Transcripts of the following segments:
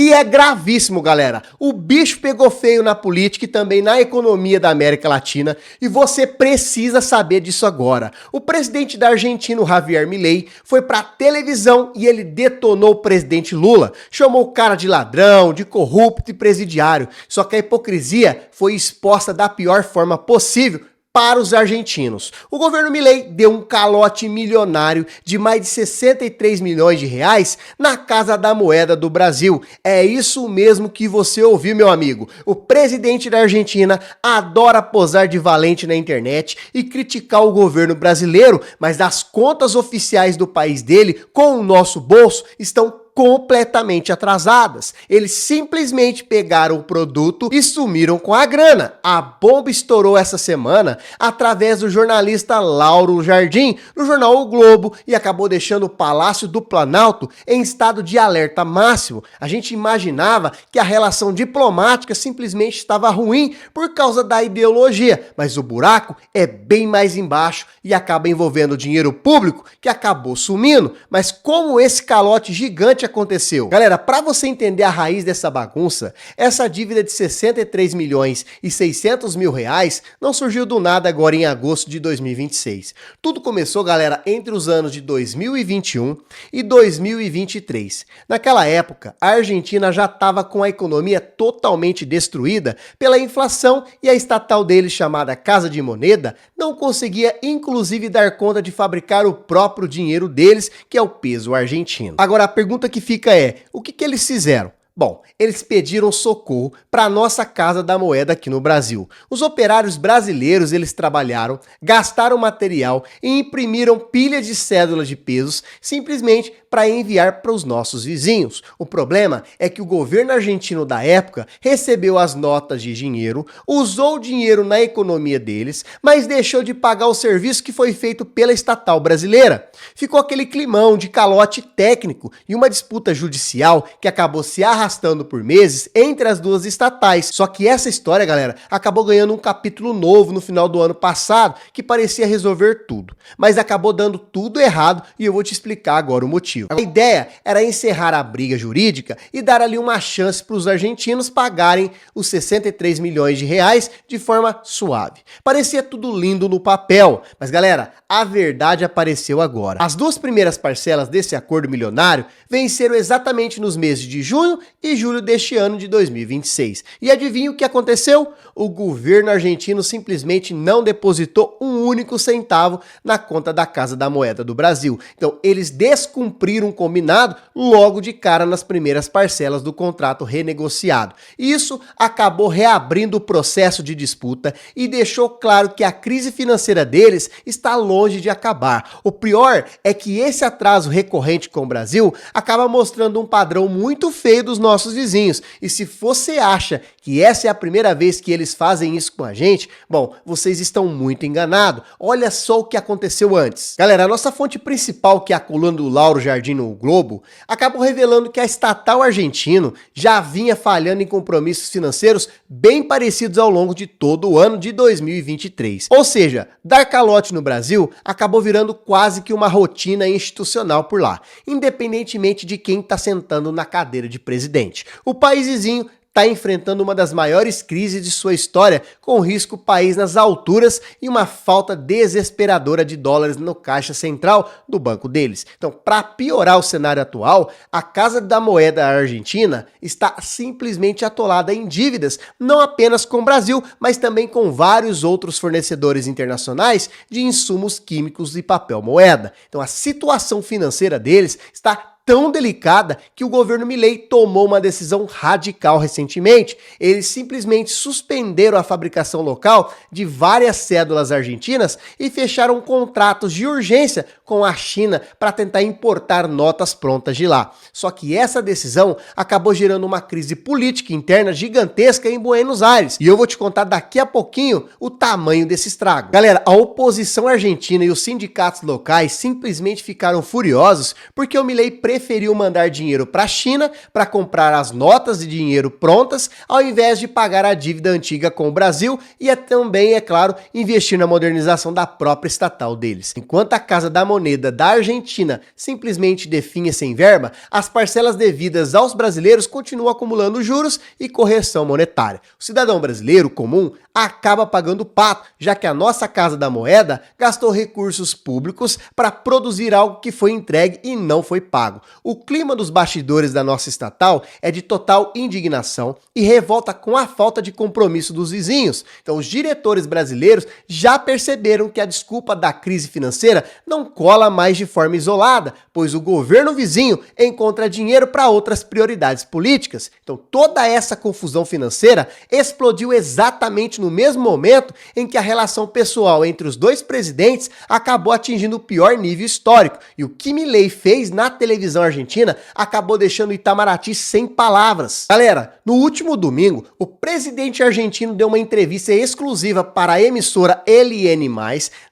E é gravíssimo, galera. O bicho pegou feio na política e também na economia da América Latina e você precisa saber disso agora. O presidente da Argentina, Javier Milei, foi pra televisão e ele detonou o presidente Lula. Chamou o cara de ladrão, de corrupto e presidiário. Só que a hipocrisia foi exposta da pior forma possível para os argentinos. O governo Milei deu um calote milionário de mais de 63 milhões de reais na Casa da Moeda do Brasil. É isso mesmo que você ouviu, meu amigo. O presidente da Argentina adora posar de valente na internet e criticar o governo brasileiro, mas as contas oficiais do país dele, com o nosso bolso, estão completamente atrasadas. Eles simplesmente pegaram o produto e sumiram com a grana. A bomba estourou essa semana através do jornalista Lauro Jardim no jornal O Globo e acabou deixando o Palácio do Planalto em estado de alerta máximo. A gente imaginava que a relação diplomática simplesmente estava ruim por causa da ideologia, mas o buraco é bem mais embaixo e acaba envolvendo dinheiro público que acabou sumindo. Mas como esse calote gigante aconteceu? Galera, para você entender a raiz dessa bagunça, essa dívida de 63 milhões e 600 mil reais não surgiu do nada agora em agosto de 2026. Tudo começou, galera, entre os anos de 2021 e 2023. Naquela época, a Argentina já estava com a economia totalmente destruída pela inflação e a estatal deles, chamada Casa de Moneda, não conseguia inclusive dar conta de fabricar o próprio dinheiro deles, que é o peso argentino. Agora, a pergunta que fica é, o que eles fizeram? Bom, eles pediram socorro para a nossa Casa da Moeda aqui no Brasil. Os operários brasileiros, eles trabalharam, gastaram material e imprimiram pilhas de cédulas de pesos simplesmente para enviar para os nossos vizinhos. O problema é que o governo argentino da época recebeu as notas de dinheiro, usou o dinheiro na economia deles, mas deixou de pagar o serviço que foi feito pela estatal brasileira. Ficou aquele climão de calote técnico e uma disputa judicial que acabou se arrastando por meses entre as duas estatais. Só que essa história, galera, acabou ganhando um capítulo novo no final do ano passado, que parecia resolver tudo. Mas acabou dando tudo errado e eu vou te explicar agora o motivo. A ideia era encerrar a briga jurídica e dar ali uma chance para os argentinos pagarem os 63 milhões de reais de forma suave. Parecia tudo lindo no papel, mas galera, a verdade apareceu agora. As duas primeiras parcelas desse acordo milionário venceram exatamente nos meses de junho e julho deste ano de 2026. E adivinha o que aconteceu? O governo argentino simplesmente não depositou um único centavo na conta da Casa da Moeda do Brasil. Então, eles descumpriram o combinado logo de cara nas primeiras parcelas do contrato renegociado. Isso acabou reabrindo o processo de disputa e deixou claro que a crise financeira deles está longe de acabar. O pior é que esse atraso recorrente com o Brasil acaba mostrando um padrão muito feio dos nossos vizinhos. E se você acha que essa é a primeira vez que eles fazem isso com a gente, bom, vocês estão muito enganados. Olha só o que aconteceu antes. Galera, a nossa fonte principal, que é a coluna do Lauro Jardim no Globo, acabou revelando que a estatal argentino já vinha falhando em compromissos financeiros bem parecidos ao longo de todo o ano de 2023. Ou seja, dar calote no Brasil acabou virando quase que uma rotina institucional por lá, independentemente de quem está sentando na cadeira de presidente. O país vizinho está enfrentando uma das maiores crises de sua história, com risco o país nas alturas e uma falta desesperadora de dólares no caixa central do banco deles. Então, para piorar o cenário atual, a Casa da Moeda Argentina está simplesmente atolada em dívidas, não apenas com o Brasil, mas também com vários outros fornecedores internacionais de insumos químicos e papel moeda. Então, a situação financeira deles está tão delicada que o governo Milei tomou uma decisão radical recentemente. Eles simplesmente suspenderam a fabricação local de várias cédulas argentinas e fecharam contratos de urgência com a China para tentar importar notas prontas de lá. Só que essa decisão acabou gerando uma crise política interna gigantesca em Buenos Aires. E eu vou te contar daqui a pouquinho o tamanho desse estrago. Galera, a oposição argentina e os sindicatos locais simplesmente ficaram furiosos porque o Milei preferiu mandar dinheiro para a China para comprar as notas de dinheiro prontas, ao invés de pagar a dívida antiga com o Brasil e também, é claro, investir na modernização da própria estatal deles. Enquanto a Casa da Moneda moneda da Argentina simplesmente definha sem verba, as parcelas devidas aos brasileiros continuam acumulando juros e correção monetária. O cidadão brasileiro comum acaba pagando pato, já que a nossa Casa da Moeda gastou recursos públicos para produzir algo que foi entregue e não foi pago. O clima dos bastidores da nossa estatal é de total indignação e revolta com a falta de compromisso dos vizinhos. Então, os diretores brasileiros já perceberam que a desculpa da crise financeira não cola mais de forma isolada, pois o governo vizinho encontra dinheiro para outras prioridades políticas. Então, toda essa confusão financeira explodiu exatamente no mesmo momento em que a relação pessoal entre os dois presidentes acabou atingindo o pior nível histórico. E o que Milei fez na televisão argentina acabou deixando Itamaraty sem palavras. Galera, no último domingo, o presidente argentino deu uma entrevista exclusiva para a emissora LN+,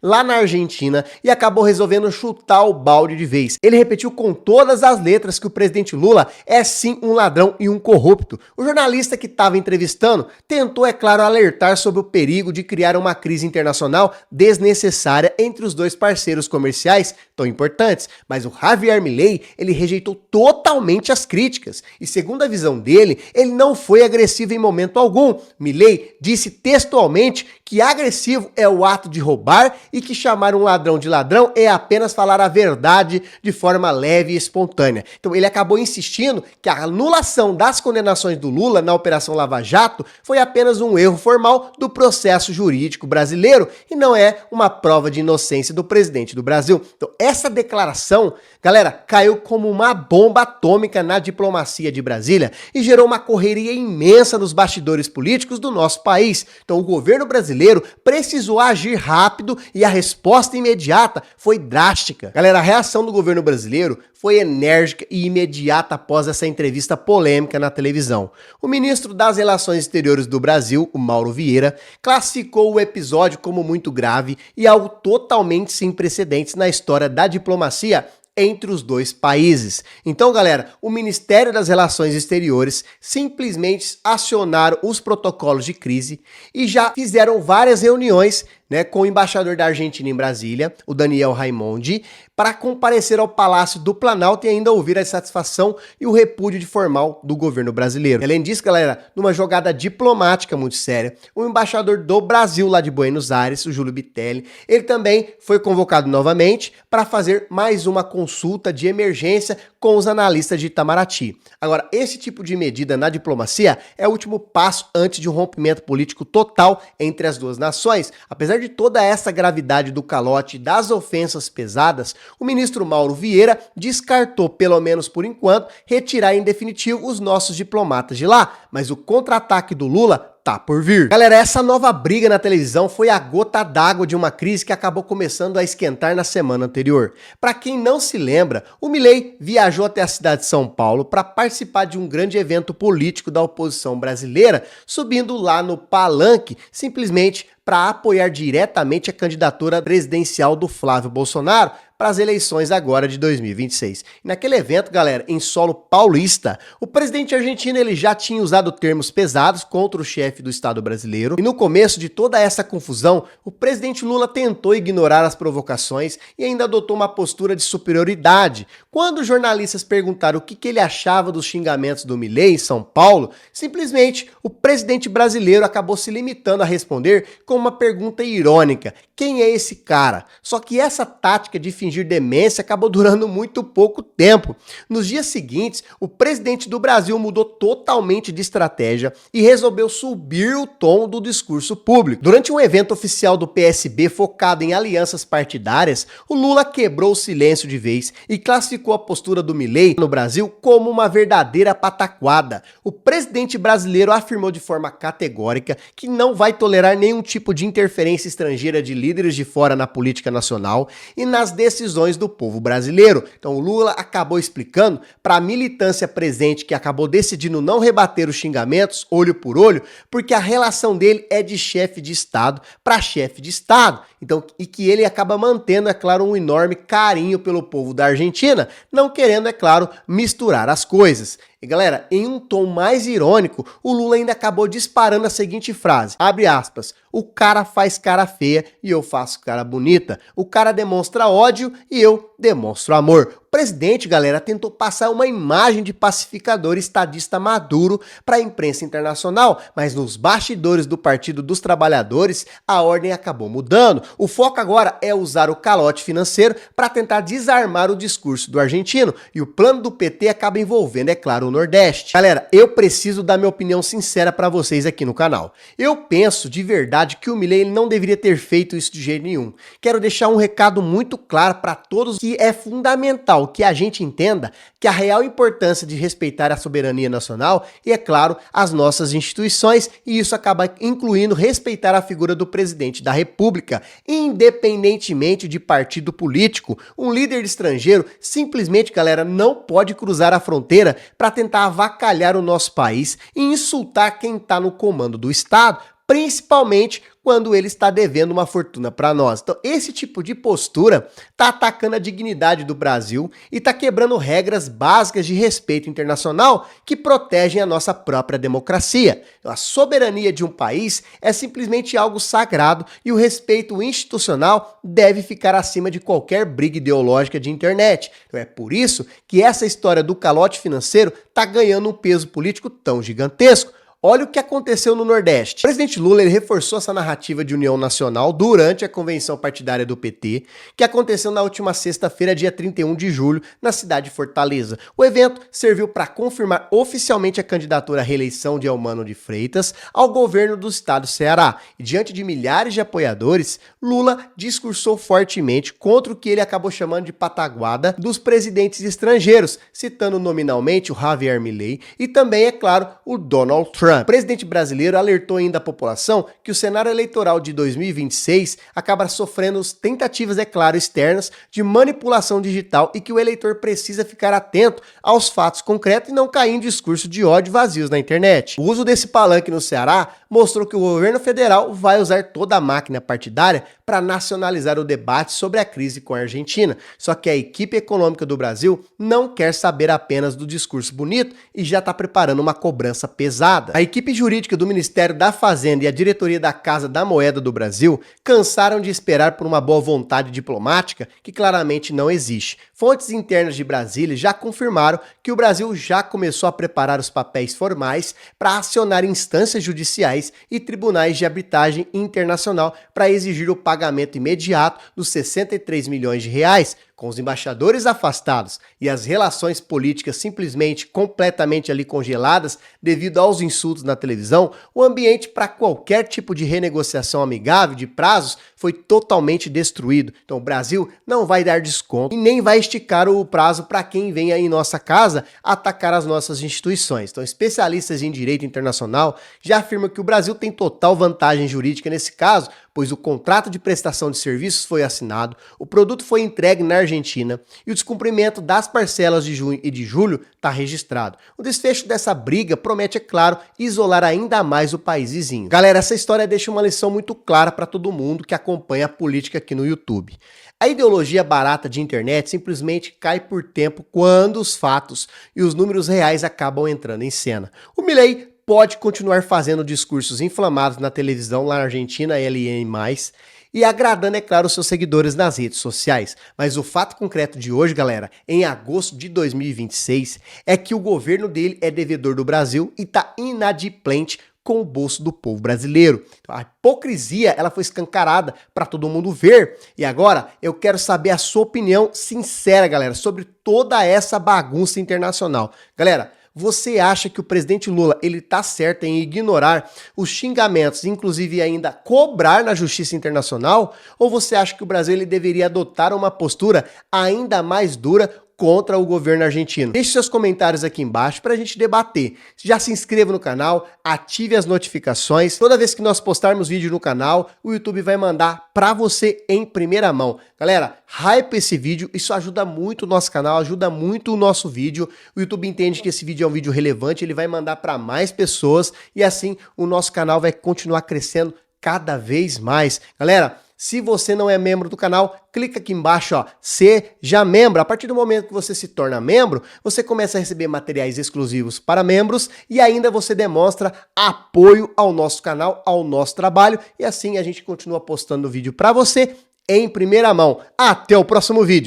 lá na Argentina, e acabou resolvendo chutar o balde de vez. Ele repetiu com todas as letras que o presidente Lula é sim um ladrão e um corrupto. O jornalista que estava entrevistando tentou, é claro, alertar sobre o perigo de criar uma crise internacional desnecessária entre os dois parceiros comerciais tão importantes, mas o Javier Milei, ele rejeitou totalmente as críticas e, segundo a visão dele, ele não foi agressivo em momento algum. Milei disse textualmente que agressivo é o ato de roubar e que chamar um ladrão de ladrão é apenas falar a verdade de forma leve e espontânea. Então ele acabou insistindo que a anulação das condenações do Lula na Operação Lava Jato foi apenas um erro formal do processo jurídico brasileiro e não é uma prova de inocência do presidente do Brasil. Então essa declaração, galera, caiu como uma bomba atômica na diplomacia de Brasília e gerou uma correria imensa nos bastidores políticos do nosso país. Então o governo brasileiro precisou agir rápido e a resposta imediata foi drástica. Galera, a reação do governo brasileiro foi enérgica e imediata após essa entrevista polêmica na televisão. O ministro das Relações Exteriores do Brasil, o Mauro Vieira, classificou o episódio como muito grave e algo totalmente sem precedentes na história da diplomacia entre os dois países. Então, galera, o Ministério das Relações Exteriores simplesmente acionaram os protocolos de crise e já fizeram várias reuniões, com o embaixador da Argentina em Brasília, o Daniel Raimondi, para comparecer ao Palácio do Planalto e ainda ouvir a satisfação e o repúdio de formal do governo brasileiro. Além disso, galera, numa jogada diplomática muito séria, o embaixador do Brasil lá de Buenos Aires, o Júlio Bitelli, ele também foi convocado novamente para fazer mais uma consulta de emergência com os analistas de Itamaraty. Agora, esse tipo de medida na diplomacia é o último passo antes de um rompimento político total entre as duas nações. Apesar de toda essa gravidade do calote e das ofensas pesadas, o ministro Mauro Vieira descartou, pelo menos por enquanto, retirar em definitivo os nossos diplomatas de lá, mas o contra-ataque do Lula tá por vir. Galera, essa nova briga na televisão foi a gota d'água de uma crise que acabou começando a esquentar na semana anterior. Para quem não se lembra, o Milei viajou até a cidade de São Paulo para participar de um grande evento político da oposição brasileira, subindo lá no palanque, simplesmente para apoiar diretamente a candidatura presidencial do Flávio Bolsonaro para as eleições agora de 2026. E naquele evento, galera, em solo paulista, o presidente argentino ele já tinha usado termos pesados contra o chefe do Estado brasileiro. E no começo de toda essa confusão, o presidente Lula tentou ignorar as provocações e ainda adotou uma postura de superioridade. Quando os jornalistas perguntaram o que ele achava dos xingamentos do Milei em São Paulo, simplesmente o presidente brasileiro acabou se limitando a responder com uma pergunta irônica: quem é esse cara? Só que essa tática de fingir demência acabou durando muito pouco tempo. Nos dias seguintes, o presidente do Brasil mudou totalmente de estratégia e resolveu subir o tom do discurso público. Durante um evento oficial do PSB focado em alianças partidárias, o Lula quebrou o silêncio de vez e classificou a postura do Milei no Brasil como uma verdadeira pataquada. O presidente brasileiro afirmou de forma categórica que não vai tolerar nenhum tipo de interferência estrangeira de líderes de fora na política nacional e nas decisões do povo brasileiro. Então o Lula acabou explicando para a militância presente que acabou decidindo não rebater os xingamentos olho por olho, porque a relação dele é de chefe de Estado para chefe de Estado. Então, e que ele acaba mantendo, é claro, um enorme carinho pelo povo da Argentina, não querendo, é claro, misturar as coisas. E galera, em um tom mais irônico, o Lula ainda acabou disparando a seguinte frase, abre aspas, o cara faz cara feia e eu faço cara bonita. O cara demonstra ódio e eu demonstro amor. O presidente, galera, tentou passar uma imagem de pacificador estadista maduro para a imprensa internacional, mas nos bastidores do Partido dos Trabalhadores, a ordem acabou mudando. O foco agora é usar o calote financeiro para tentar desarmar o discurso do argentino, e o plano do PT acaba envolvendo, é claro, o Nordeste. Galera, eu preciso dar minha opinião sincera para vocês aqui no canal. Eu penso de verdade que o Milei ele não deveria ter feito isso de jeito nenhum. Quero deixar um recado muito claro para todos que é fundamental que a gente entenda que a real importância de respeitar a soberania nacional e, é claro, as nossas instituições, e isso acaba incluindo respeitar a figura do presidente da República, independentemente de partido político. Um líder estrangeiro simplesmente, galera, não pode cruzar a fronteira para tentar avacalhar o nosso país e insultar quem está no comando do Estado, principalmente quando ele está devendo uma fortuna para nós. Então, esse tipo de postura está atacando a dignidade do Brasil e está quebrando regras básicas de respeito internacional que protegem a nossa própria democracia. Então, a soberania de um país é simplesmente algo sagrado e o respeito institucional deve ficar acima de qualquer briga ideológica de internet. Então, é por isso que essa história do calote financeiro está ganhando um peso político tão gigantesco. Olha o que aconteceu no Nordeste. O presidente Lula ele reforçou essa narrativa de união nacional durante a convenção partidária do PT, que aconteceu na última sexta-feira, dia 31 de julho, na cidade de Fortaleza. O evento serviu para confirmar oficialmente a candidatura à reeleição de Eumano de Freitas ao governo do estado do Ceará. E diante de milhares de apoiadores, Lula discursou fortemente contra o que ele acabou chamando de pataguada dos presidentes estrangeiros, citando nominalmente o Javier Milei e também, é claro, o Donald Trump. O presidente brasileiro alertou ainda a população que o cenário eleitoral de 2026 acaba sofrendo tentativas, é claro, externas de manipulação digital e que o eleitor precisa ficar atento aos fatos concretos e não cair em discurso de ódio vazios na internet. O uso desse palanque no Ceará mostrou que o governo federal vai usar toda a máquina partidária para nacionalizar o debate sobre a crise com a Argentina. Só que a equipe econômica do Brasil não quer saber apenas do discurso bonito e já está preparando uma cobrança pesada. A equipe jurídica do Ministério da Fazenda e a diretoria da Casa da Moeda do Brasil cansaram de esperar por uma boa vontade diplomática que claramente não existe. Fontes internas de Brasília já confirmaram que o Brasil já começou a preparar os papéis formais para acionar instâncias judiciais e tribunais de arbitragem internacional para exigir o pagamento imediato dos 63 milhões de reais. Com os embaixadores afastados e as relações políticas simplesmente completamente ali congeladas devido aos insultos na televisão, o ambiente para qualquer tipo de renegociação amigável de prazos foi totalmente destruído. Então o Brasil não vai dar desconto e nem vai esticar o prazo para quem vem aí em nossa casa atacar as nossas instituições. Então especialistas em direito internacional já afirmam que o Brasil tem total vantagem jurídica nesse caso, pois o contrato de prestação de serviços foi assinado, o produto foi entregue na Argentina e o descumprimento das parcelas de junho e de julho está registrado. O desfecho dessa briga promete, é claro, isolar ainda mais o país vizinho. Galera, essa história deixa uma lição muito clara para todo mundo que acompanha a política aqui no YouTube. A ideologia barata de internet simplesmente cai por tempo quando os fatos e os números reais acabam entrando em cena. O Milei pode continuar fazendo discursos inflamados na televisão lá na Argentina, LN+, e agradando, é claro, os seus seguidores nas redes sociais. Mas o fato concreto de hoje, galera, em agosto de 2026, é que o governo dele é devedor do Brasil e está inadimplente com o bolso do povo brasileiro. Então, a hipocrisia ela foi escancarada para todo mundo ver. E agora eu quero saber a sua opinião sincera, galera, sobre toda essa bagunça internacional. Galera, você acha que o presidente Lula ele tá certo em ignorar os xingamentos, inclusive ainda cobrar na justiça internacional? Ou você acha que o Brasil ele deveria adotar uma postura ainda mais dura contra o governo argentino? Deixe seus comentários aqui embaixo para a gente debater. Já se inscreva no canal, ative as notificações. Toda vez que nós postarmos vídeo no canal, o YouTube vai mandar para você em primeira mão. Galera, hype esse vídeo, isso ajuda muito o nosso canal, ajuda muito o nosso vídeo. O YouTube entende que esse vídeo é um vídeo relevante, ele vai mandar para mais pessoas e assim o nosso canal vai continuar crescendo cada vez mais. Galera, Se você não é membro do canal, clica aqui embaixo, ó, seja membro. A partir do momento que você se torna membro, você começa a receber materiais exclusivos para membros e ainda você demonstra apoio ao nosso canal, ao nosso trabalho, e assim a gente continua postando vídeo para você em primeira mão. Até o próximo vídeo!